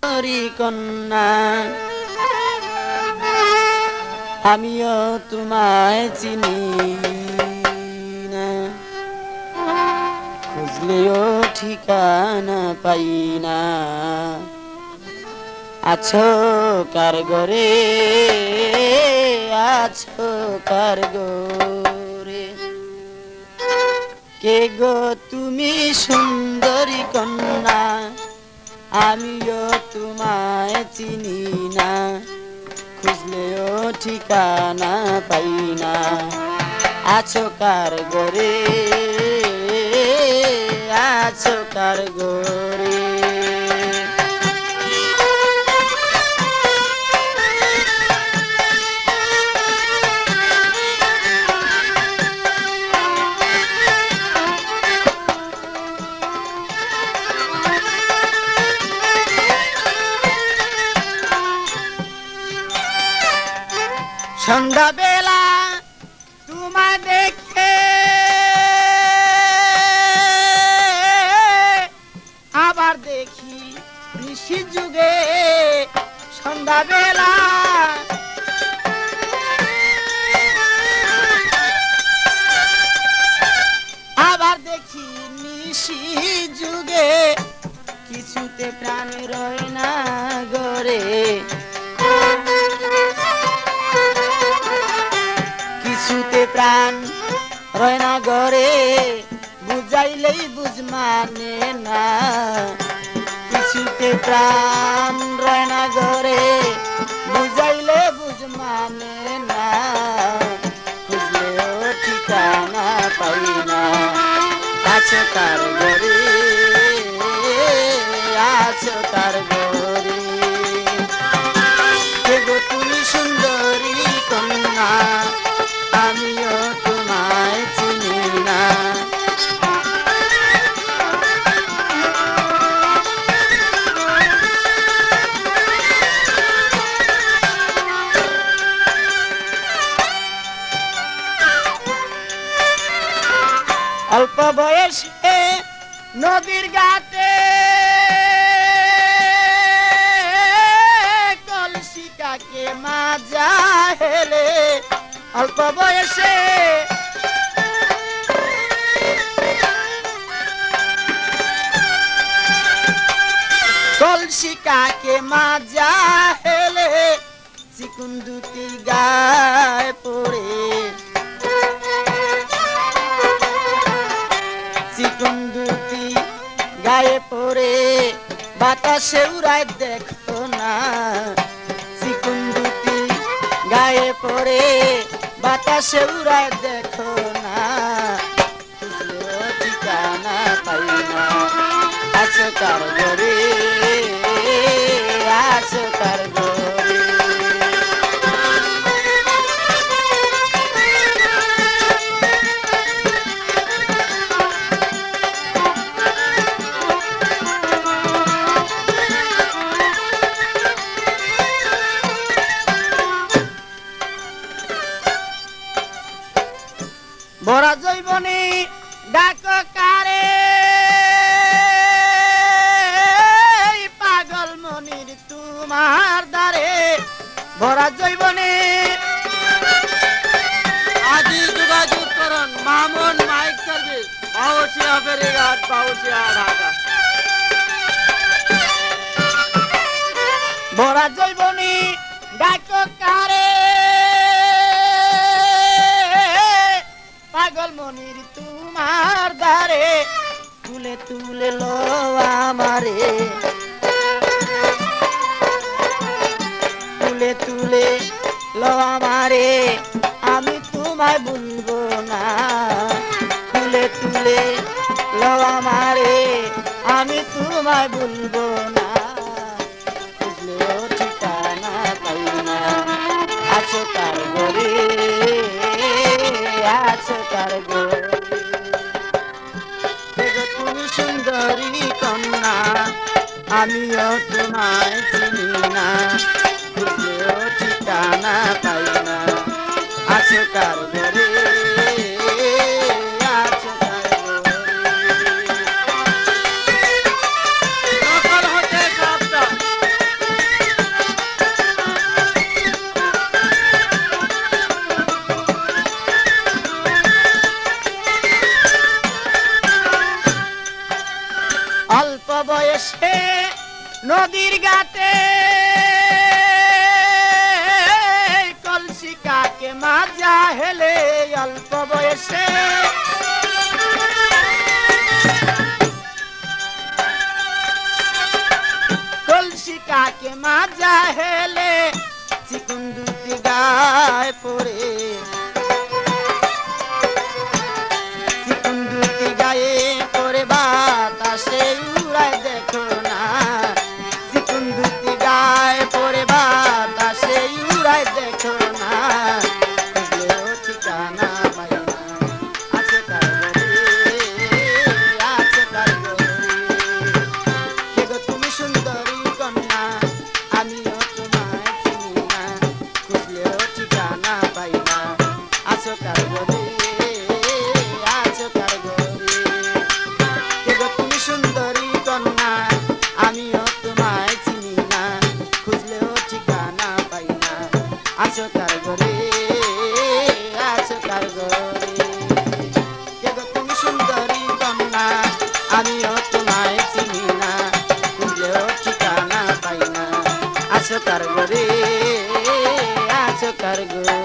সুন্দরী কন্যা আমিও তোমায় চিনি না, খুঁজলেও ঠিকানা পাই না। আছো কার ঘরে, আছো কার ঘরে, কে গো তুমি সুন্দরী কন্যা আমিও তোমায় চিনি না, খুঁজলেও ঠিকানা পাই না। আছো কার ঘরে, আছো কার ঘরে। সন্ধ্যা বেলা তোমায় দেখে আবার দেখি নিশি যুগে, সন্ধ্যা বেলা আবার দেখি নিশি যুগে, কিছুতে প্রাণ রয় না গরে, কিছুতে প্রাণ রয় না ঘরে, বুঝাইলেই বুঝ মানে না। কিছুতে প্রাণ রয় না ঘরে, বুঝাইলে বুঝ মানে না, খুঁজলেও ঠিকানা পাই না। আছো কার ঘরে, আছো কার ঘরে, কে গো তুমি সুন্দরী কন্যা আমিও তোমায় চিনি না। অল্প বয়সে নদীর ঘাটে কলসিকাকে মাজা হেলে, অল্প বয়সে কলসিকাকে মাজা হেলে, চিকুন দুটি গায়ে পড়ে, চিকুন দুটি গায়ে পড়ে বাতাসে উড়ায় দেখো না। চিকুন দুটি গায়ে পড়ে বাতাসে উড়ায় দেখো না, খুঁজলেও ঠিকানা পাই না। আছো কার ঘরে, আছো কার ঘরে, ভরা জৈবনে ডাক কারে, পাগল মনির তোমার দ্বারে, ভরা জৈবনে আদি যোগাযোগ করুন মামুন মাইক সার্ভিস, বাউসিয়া ফেরিঘাট, বাউসিয়া ঢাকা। ভরা জৈবনে ডাক কারে, পাগল মনির তোমার দ্বারে, তুলে তুলে লো আমারে, তুলে তুলে লো আমারে, আমি তোমায় ভুলবো না। তুলে তুলে লো আমারে, আমি তোমায় ভুলবো না, খুঁজলেও ঠিকানা পাই না। আছো কার ঘরে, আছো কার ঘরে, তুমি সুন্দরী কন্যা আমিও তোমায় চিনি না, খুঁজলেও ঠিকানা পাই না। আছো কার ঘরে, আছো কার ঘরে। নদীর ঘাটে কলসি কাকে মাজা হেলে অল্প বয়সে কলসি কাকে মাজা হেলে চিকুন দুটি গায়ে পড়ে চিকুন দুটি গায়ে পড়ে বাতাসে উড়ায় দেখো না চিকুন দুটি গায়ে পড়ে বাতাসে উড়ায় দেখো না খুঁজলেও ঠিকানা পাই না আছে কার ঘরে আছে কার ঘরে কে গো তুমি সুন্দরী কন্যা আমিও তোমায় চিনি না খুঁজলেও ঠিকানা পাই না আছো কার ঘরে আছো কার ঘরে কে গো তুমি সুন্দরী কন্যা আমিও তোমায় চিনি না খুঁজলেও ঠিকানা পাই না আছো কার ঘরে আছো কার ঘরে কে গো তুমি সুন্দরী কন্যা আমিও তোমায় চিনি না খুঁজলেও ঠিকানা পাই না আছো কার ঘরে আছো কার ঘরে